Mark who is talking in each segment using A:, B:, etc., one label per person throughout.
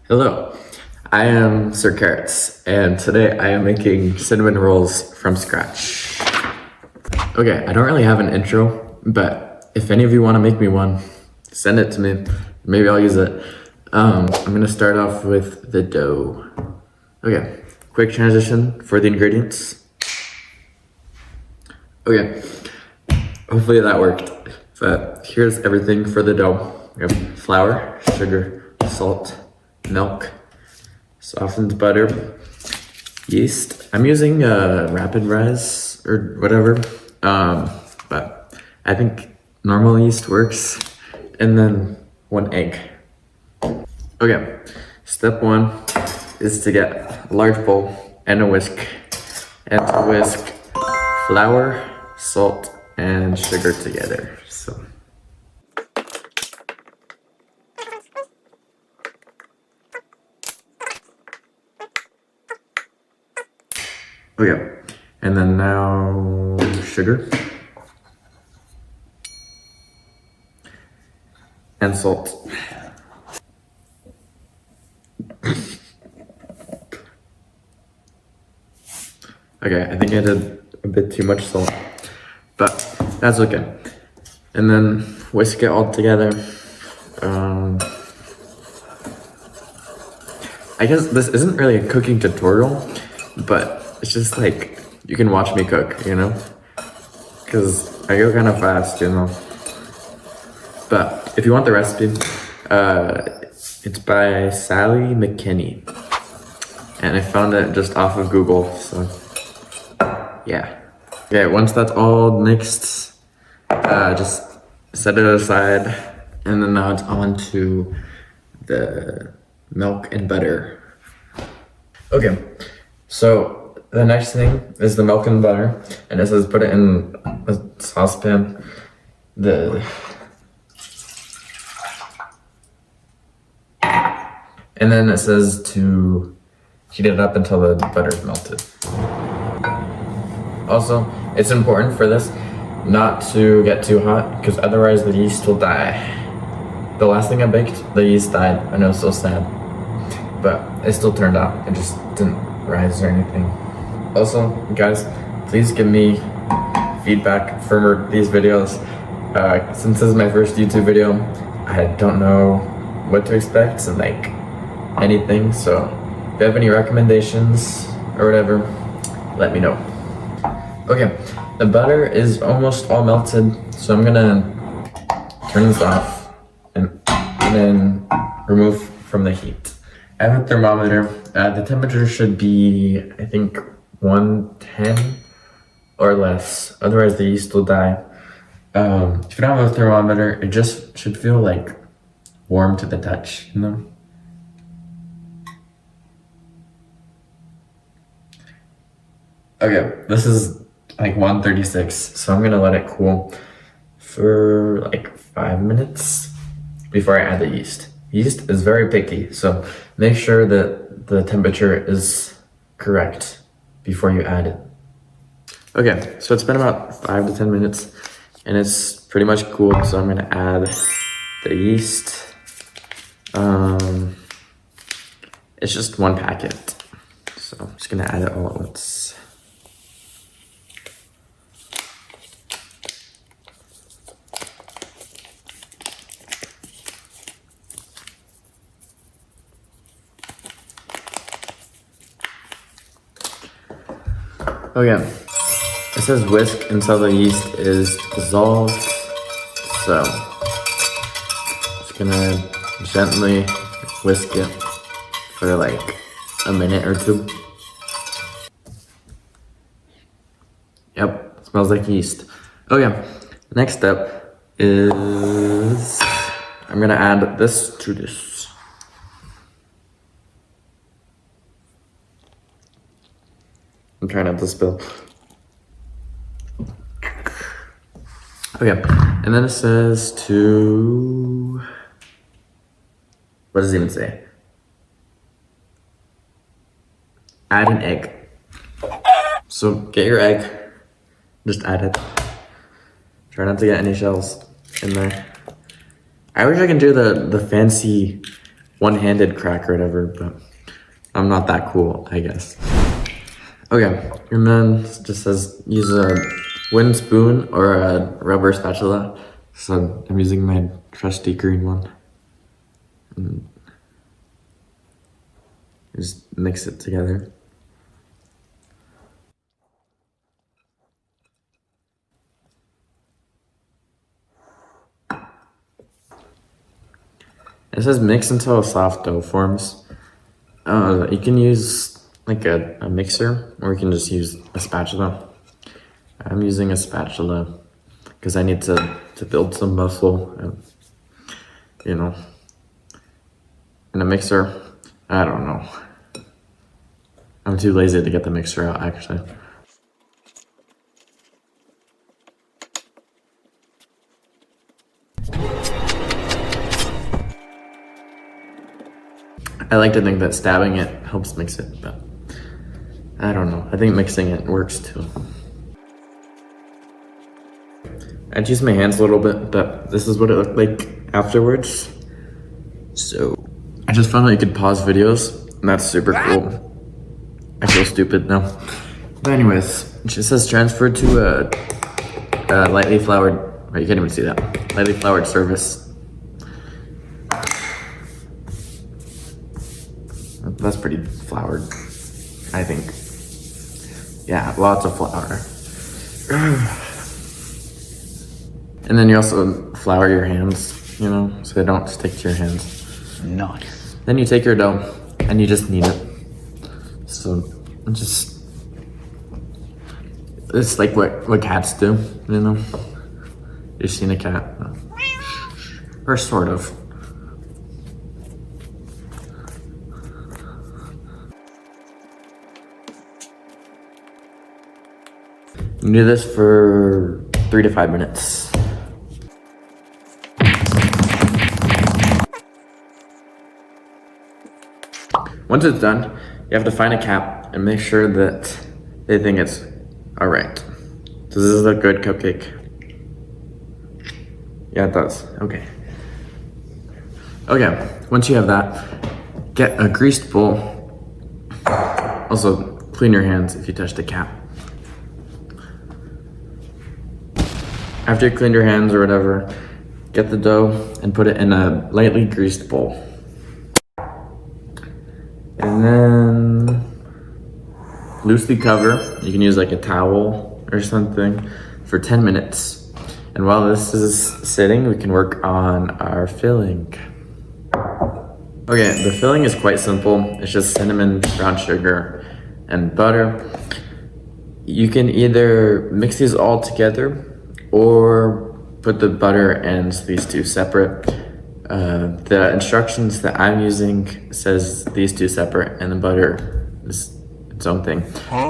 A: Hello, I am Sir Carrots, and today I am making cinnamon rolls from scratch. Okay, I don't really have an intro, but if any of you want to make me one, send it to me. Maybe I'll use it. I'm gonna start off with the dough. Okay, quick transition for the ingredients. Okay, hopefully that worked. But here's everything for the dough. We have flour, sugar, salt, milk, softened butter, yeast. I'm using rapid rise or whatever, but I think normal yeast works. And then 1 egg. Okay, step 1 is to get a large bowl and a whisk, and to whisk flour, salt, and sugar together. So. Okay, and then now sugar and salt. Okay, I think I did a bit too much salt, but that's okay. And then whisk it all together. I guess this isn't really a cooking tutorial, but it's just like, you can watch me cook, you know? Because I go kind of fast, you know? But if you want the recipe, it's by Sally McKinney. And I found it just off of Google, so yeah. Okay, once that's all mixed, just set it aside. And then now it's on to the milk and butter. Okay, so the next thing is the milk and butter, and it says put it in a saucepan. And then it says to heat it up until the butter's melted. Also, it's important for this not to get too hot, because otherwise the yeast will die. The last thing I baked, the yeast died. I know, it's so sad, but it still turned out. It just didn't rise or anything. Also, guys, please give me feedback for these videos. Since this is my first YouTube video, I don't know what to expect and like anything. So if you have any recommendations or whatever, let me know. Okay, the butter is almost all melted, so I'm gonna turn this off and then remove from the heat. I have a thermometer. The temperature should be, I think, 110 or less, otherwise the yeast will die. If you don't have a thermometer, it just should feel like warm to the touch, you know? Okay, this is like 136, so I'm gonna let it cool for like 5 minutes before I add the yeast. Yeast is very picky, so make sure that the temperature is correct before you add it. Okay, so it's been about 5 to 10 minutes, and it's pretty much cooled, so I'm gonna add the yeast. It's just 1 packet, so I'm just gonna add it all at once. Okay, it says whisk until the yeast is dissolved, so just gonna gently whisk it for like a minute or 2. Yep, smells like yeast. Okay, next step is I'm gonna add this to this. I'm trying not to spill. Okay, and then it says to, what does it even say? Add an egg. So get your egg, just add it. Try not to get any shells in there. I wish I could do the fancy one-handed crack or whatever, but I'm not that cool, I guess. Okay, and then it just says use a wooden spoon or a rubber spatula. So I'm using my trusty green one. And just mix it together. It says mix until a soft dough forms. You can use like a mixer, or you can just use a spatula. I'm using a spatula because I need to build some muscle, and, you know. And a mixer, I don't know. I'm too lazy to get the mixer out, actually. I like to think that stabbing it helps mix it, but I don't know. I think mixing it works too. I'd use my hands a little bit, but this is what it looked like afterwards. So I just found out you could pause videos, and that's super cool. I feel stupid now. But anyways, it just says transfer to a lightly floured, oh, you can't even see that. Lightly floured service. That's pretty floured, I think. Yeah, lots of flour. And then you also flour your hands, you know, so they don't stick to your hands.
B: Nice.
A: Then you take your dough and you just knead it. So it's like what cats do, you know? You've seen a cat. Or sort of. You do this for 3 to 5 minutes. Once it's done, you have to find a cap and make sure that they think it's all right. So this is a good cupcake. Yeah, it does. Okay. Okay, once you have that, get a greased bowl. Also, clean your hands if you touch the cap. After you cleaned your hands or whatever, get the dough and put it in a lightly greased bowl. And then loosely cover. You can use like a towel or something for 10 minutes. And while this is sitting, we can work on our filling. Okay, the filling is quite simple. It's just cinnamon, brown sugar, and butter. You can either mix these all together or put the butter and these two separate. The instructions that I'm using says these two separate and the butter is its own thing.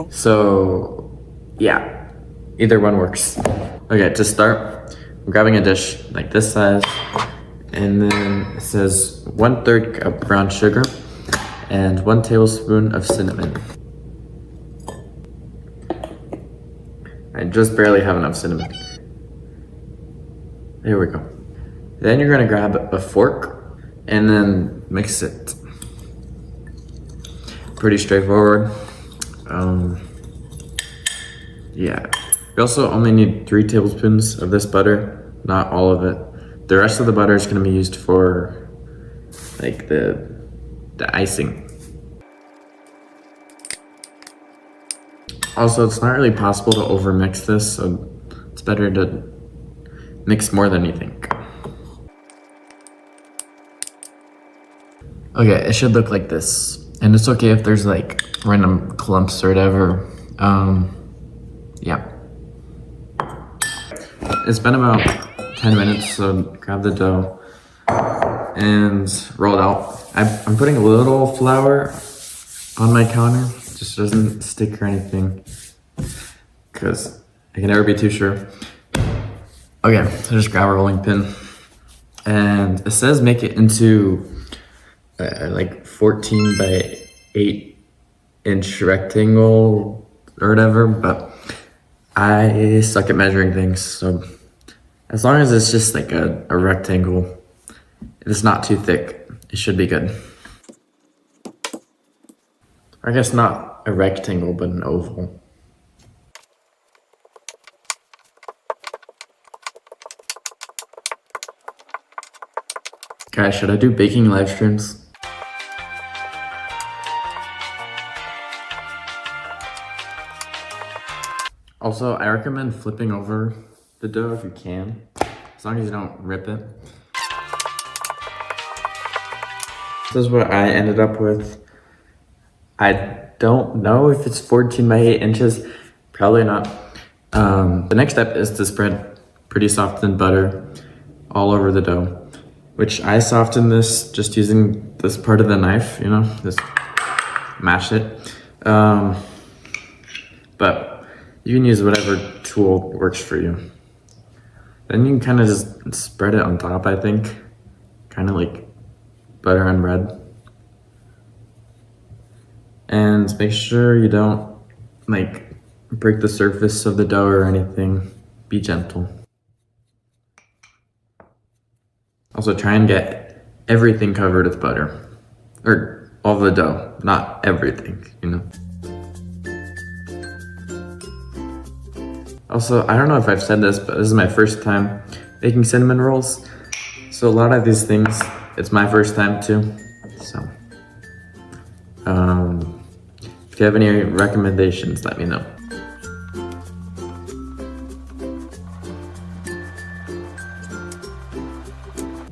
A: So yeah, either one works. Okay, to start, I'm grabbing a dish like this size, and then it says 1/3 cup brown sugar and 1 tablespoon of cinnamon. I just barely have enough cinnamon. There we go. Then you're gonna grab a fork and then mix it. Pretty straightforward. Yeah. We also only need 3 tablespoons of this butter, not all of it. The rest of the butter is gonna be used for like the icing. Also, it's not really possible to overmix this, so it's better to mix more than you think. Okay, it should look like this. And it's okay if there's like random clumps or whatever. Yeah. It's been about 10 minutes, so grab the dough and roll it out. I'm putting a little flour on my counter, just doesn't stick or anything, because I can never be too sure. Okay, so just grab a rolling pin, and it says make it into like 14 by 8 inch rectangle or whatever, but I suck at measuring things, so as long as it's just like a rectangle, it's not too thick, it should be good. Or I guess not a rectangle, but an oval. Guys, should I do baking live streams? Also, I recommend flipping over the dough if you can, as long as you don't rip it. This is what I ended up with. I don't know if it's 14 by 8 inches, probably not. The next step is to spread pretty softened butter all over the dough, which I soften this just using this part of the knife, you know, just mash it. But you can use whatever tool works for you. Then you can kind of just spread it on top, I think. Kind of like butter and bread. And make sure you don't like break the surface of the dough or anything. Be gentle. Also try and get everything covered with butter. Or all the dough, not everything, you know. Also, I don't know if I've said this, but this is my first time making cinnamon rolls. So a lot of these things, it's my first time too. So, if you have any recommendations, let me know.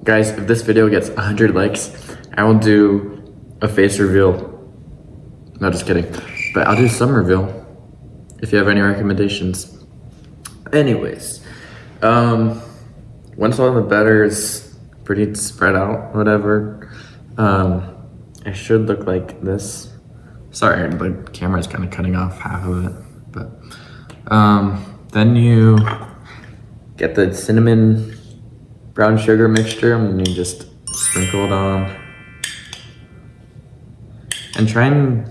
A: Guys, if this video gets 100 likes, I will do a face reveal. No, just kidding. But I'll do some reveal if you have any recommendations. Anyways, once all the batter is pretty spread out, whatever, it should look like this. Sorry, the camera's kind of cutting off half of it, but then you get the cinnamon brown sugar mixture and you just sprinkle it on. And try and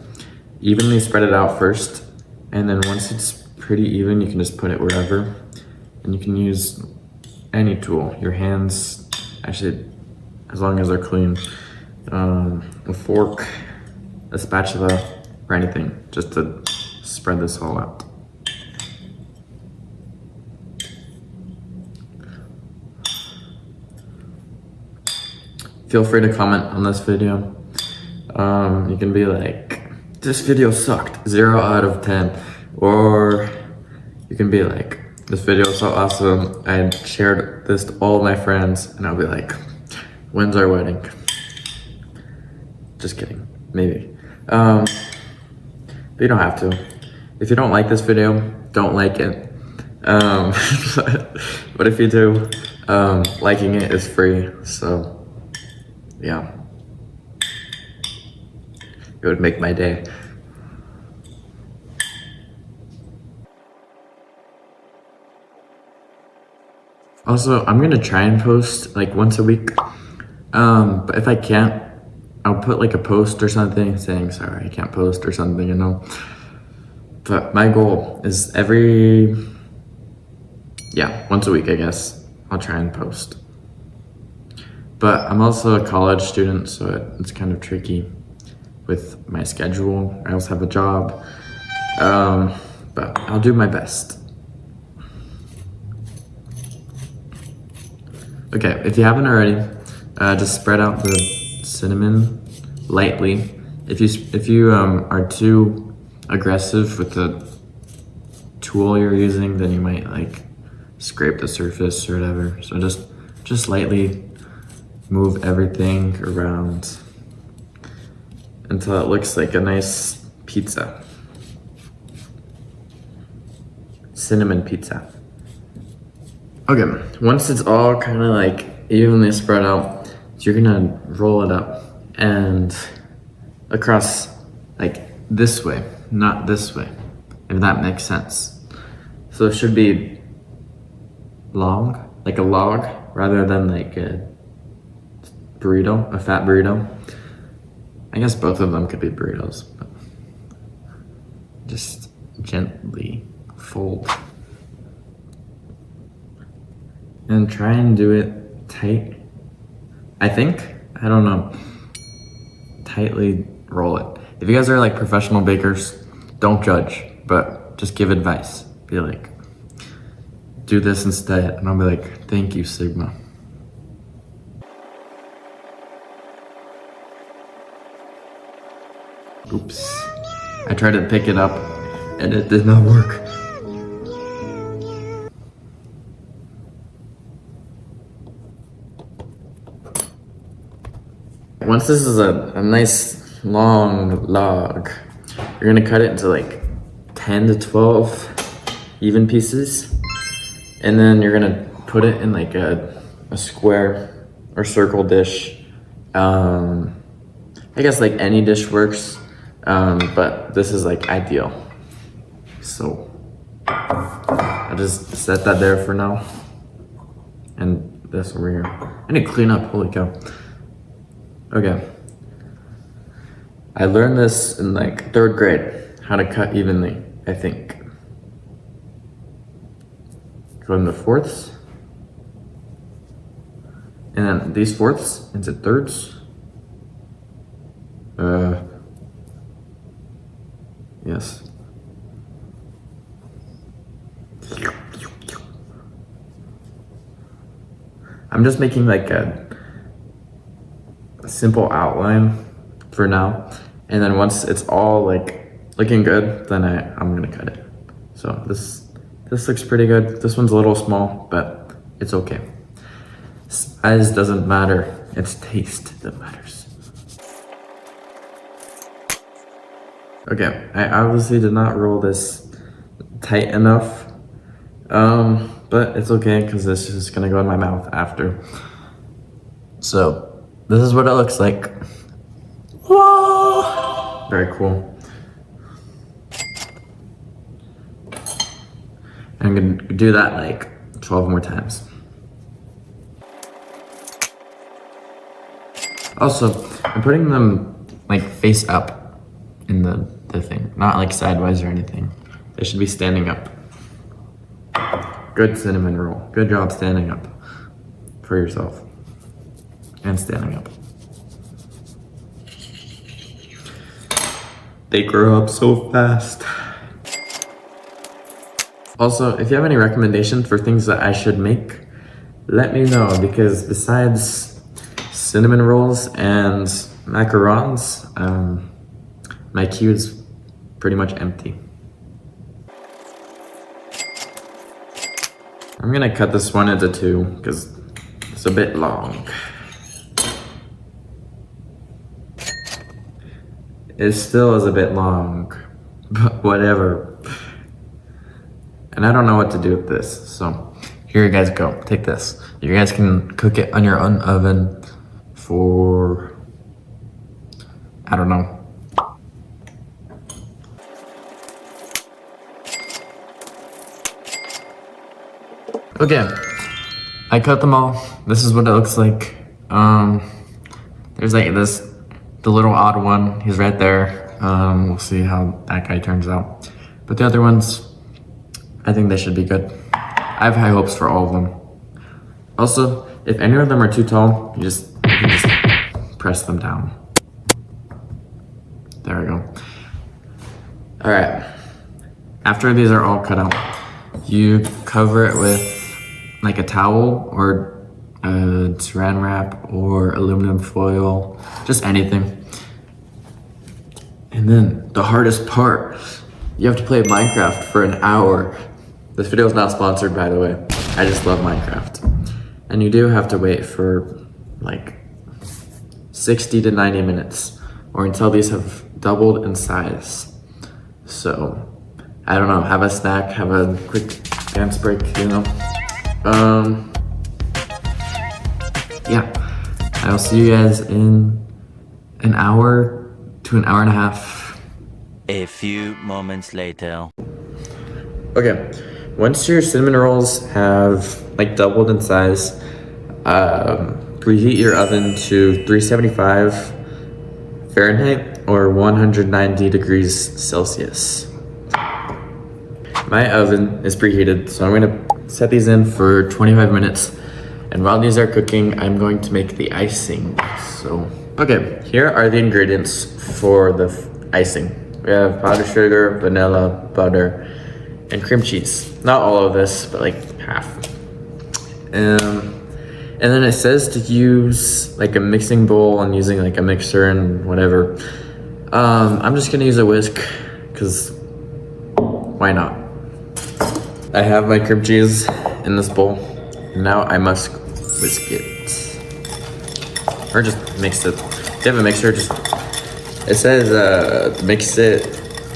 A: evenly spread it out first, and then once it's pretty even, you can just put it wherever. And you can use any tool, your hands, actually, as long as they're clean, a fork, a spatula, or anything, just to spread this all out. Feel free to comment on this video. You can be like, this video sucked, 0 out of 10. Or you can be like, this video is so awesome, I shared this to all my friends, and I'll be like, when's our wedding? Just kidding, maybe. But you don't have to. If you don't like this video, don't like it. But if you do, liking it is free, so yeah. It would make my day. Also, I'm gonna try and post like once a week. But if I can't, I'll put like a post or something saying sorry I can't post or something, you know. But my goal is once a week, I guess, I'll try and post. But I'm also a college student, so it's kind of tricky with my schedule. I also have a job, but I'll do my best. Okay, if you haven't already, just spread out the cinnamon lightly. If you are too aggressive with the tool you're using, then you might like scrape the surface or whatever. So just lightly move everything around until it looks like a nice pizza. Cinnamon pizza. Okay, once it's all kind of like evenly spread out, you're gonna roll it up and across like this way, not this way, if that makes sense. So it should be long, like a log, rather than like a burrito, a fat burrito. I guess both of them could be burritos, but just gently fold. And try and do it tight, I think. I don't know. tightly roll it. If you guys are like professional bakers, don't judge, but just give advice. Be like, do this instead. And I'll be like, thank you, Sigma. Oops. I tried to pick it up and it did not work. Once this is a nice long log, you're gonna cut it into like 10 to 12 even pieces. And then you're gonna put it in like a square or circle dish. I guess like any dish works, but this is like ideal. So I'll just set that there for now. And this over here. I need to clean up, holy cow. Okay. I learned this in like 3rd grade, how to cut evenly, I think. Go into fourths. And then these fourths into thirds. Yes. I'm just making like a simple outline for now, and then once it's all like looking good, then I'm gonna cut it. So this looks pretty good. This one's a little small, but it's okay. Size doesn't matter, it's taste that matters. Okay, I obviously did not roll this tight enough, but it's okay because this is gonna go in my mouth after. So this is what it looks like. Whoa! Very cool. I'm gonna do that like 12 more times. Also, I'm putting them like face up in the thing, not like sideways or anything. They should be standing up. Good cinnamon roll. Good job standing up for yourself. And standing up. They grow up so fast. Also, if you have any recommendations for things that I should make, let me know, because besides cinnamon rolls and macarons, my queue is pretty much empty. I'm gonna cut this one into 2 because it's a bit long. It still is a bit long, but whatever. And I don't know what to do with this, so here you guys go. Take this. You guys can cook it on your own oven for, I don't know. Okay, I cut them all. This is what it looks like. There's like the little odd one, he's right there. We'll see how that guy turns out. But the other ones, I think they should be good. I have high hopes for all of them. Also, if any of them are too tall, you can just press them down. There we go. All right, after these are all cut out, you cover it with like a towel or saran wrap or aluminum foil, just anything. And then the hardest part, you have to play Minecraft for an hour. This video is not sponsored, by the way. I just love Minecraft. And you do have to wait for like 60 to 90 minutes or until these have doubled in size. So, I don't know, have a snack, have a quick dance break, you know? Yeah, I'll see you guys in an hour to an hour and a half.
B: A few moments later.
A: Okay, once your cinnamon rolls have like doubled in size, preheat your oven to 375 Fahrenheit or 190 degrees Celsius. My oven is preheated, so I'm gonna set these in for 25 minutes. And while these are cooking, I'm going to make the icing. So Okay, here are the ingredients for the icing. We have powdered sugar, vanilla, butter, and cream cheese. Not all of this, but like half. And then it says to use like a mixing bowl and using like a mixer and whatever. I'm just gonna use a whisk, because why not? I have my cream cheese in this bowl. Now I must whisk it. Or just mix it. If you have a mixer, it says mix it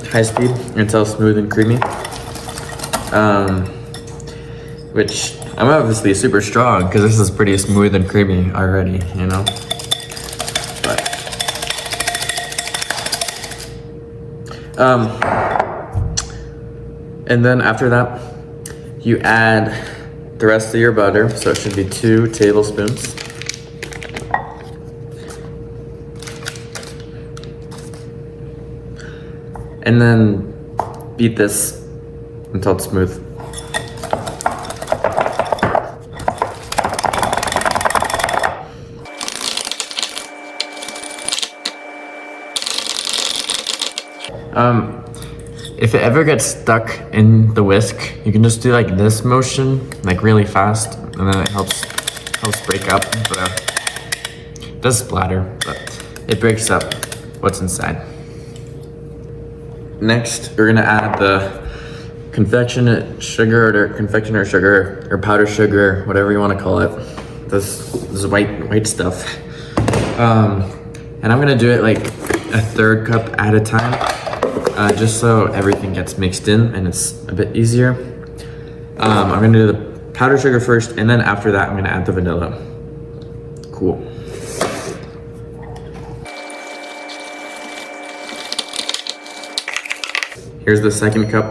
A: high speed until smooth and creamy. Which I'm obviously super strong because this is pretty smooth and creamy already, you know? But, and then after that, you add the rest of your butter. So it should be 2 tablespoons. And then beat this until it's smooth. If it ever gets stuck in the whisk, you can just do like this motion, like really fast, and then it helps break up. It does splatter, but it breaks up what's inside. Next, we're gonna add the confectioner sugar or powdered sugar, whatever you want to call it. This white stuff. And I'm gonna do it like a 1/3 cup at a time, just so everything gets mixed in and it's a bit easier. I'm gonna do the powdered sugar first, and then after that, I'm gonna add the vanilla. Cool. Here's the 2nd cup.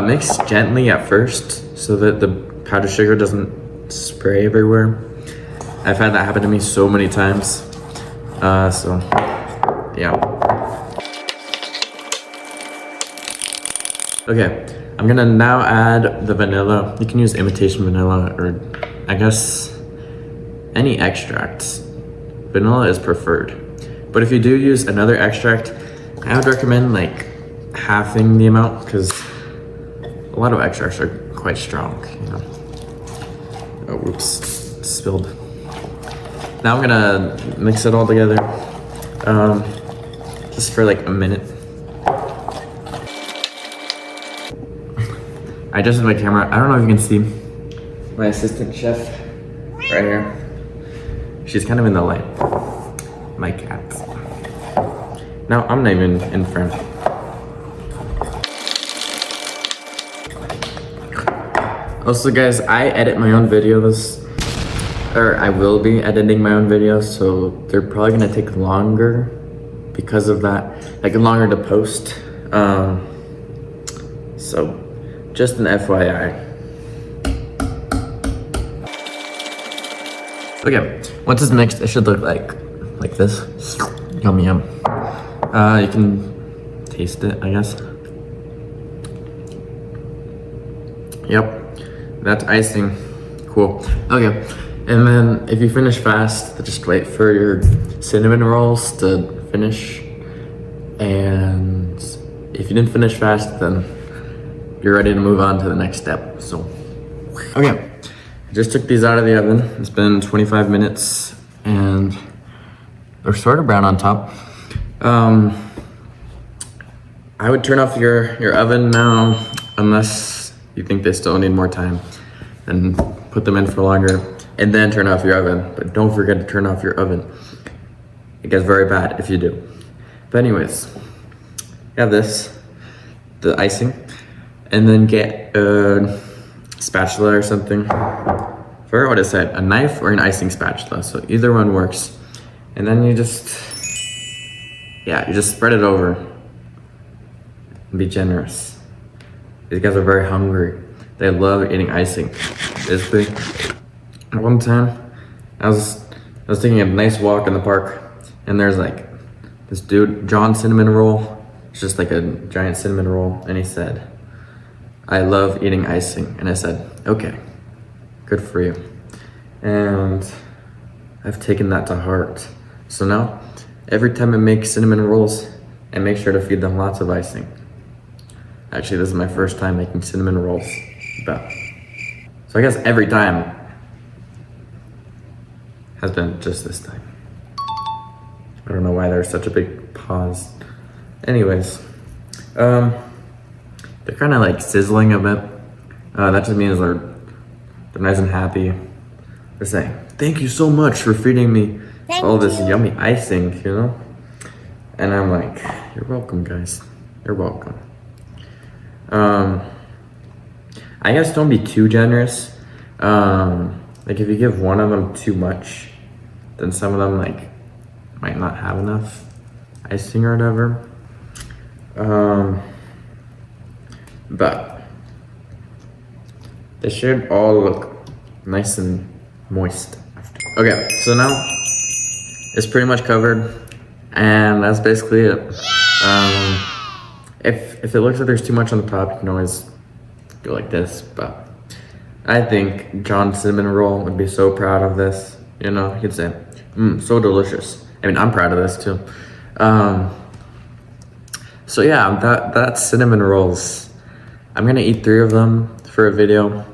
A: Mix gently at first so that the powdered sugar doesn't spray everywhere. I've had that happen to me so many times. So, yeah. Okay, I'm gonna now add the vanilla. You can use imitation vanilla or I guess any extracts. Vanilla is preferred. But if you do use another extract, I would recommend like halving the amount, because a lot of extracts are quite strong, you know. Oh, whoops, spilled. Now I'm gonna mix it all together, just for like a minute. I adjusted my camera. I don't know if you can see my assistant chef right here. She's kind of in the light. My cat. Now I'm not even in front. Also guys, I edit my own videos, or I will be editing my own videos, so they're probably gonna take longer because of that, like longer to post. So just an FYI. Okay, once it's mixed, it should look like this. Yum yum. You can taste it, I guess. Yep, that's icing. Cool. Okay, and then if you finish fast, just wait for your cinnamon rolls to finish. And if you didn't finish fast, then you're ready to move on to the next step. So, okay, I just took these out of the oven. It's been 25 minutes and they're sort of brown on top. I would turn off your oven now, unless you think they still need more time, and put them in for longer, and then turn off your oven. But don't forget to turn off your oven. It gets very bad if you do. But anyways, you have this, the icing, and then get a spatula or something. I forgot what it said, a knife or an icing spatula, so either one works. And then you just spread it over. And be generous. These guys are very hungry. They love eating icing. This big. At one time, I was taking a nice walk in the park, and there's like this dude, John Cinnamon Roll. It's just like a giant cinnamon roll, and he said, "I love eating icing." And I said, "Okay, good for you." and I've taken that to heart. So now, every time I make cinnamon rolls, I make sure to feed them lots of icing. Actually, this is my first time making cinnamon rolls, but so I guess every time has been just this time. I don't know why there's such a big pause. Anyways, they're kind of like sizzling a bit. That just means they're nice and happy. They're saying, "Thank you so much for feeding me all this yummy icing," you know? And I'm like, "You're welcome, guys. You're welcome." I guess don't be too generous. Like if you give one of them too much, then some of them like might not have enough icing or whatever. But they should all look nice and moist after. Okay, so now it's pretty much covered, and that's basically it. If it looks like there's too much on the top, you can always go like this, but I think John Cinnamon Roll would be so proud of this. You know, he'd say, so delicious. I mean, I'm proud of this too. So yeah, that's cinnamon rolls. I'm gonna eat 3 of them for a video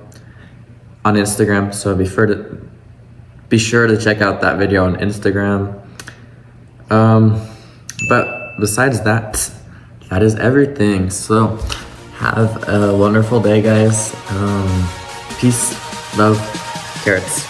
A: on Instagram, so be sure to check out that video on Instagram. But besides that, that is everything. So have a wonderful day, guys. Peace, love, carrots.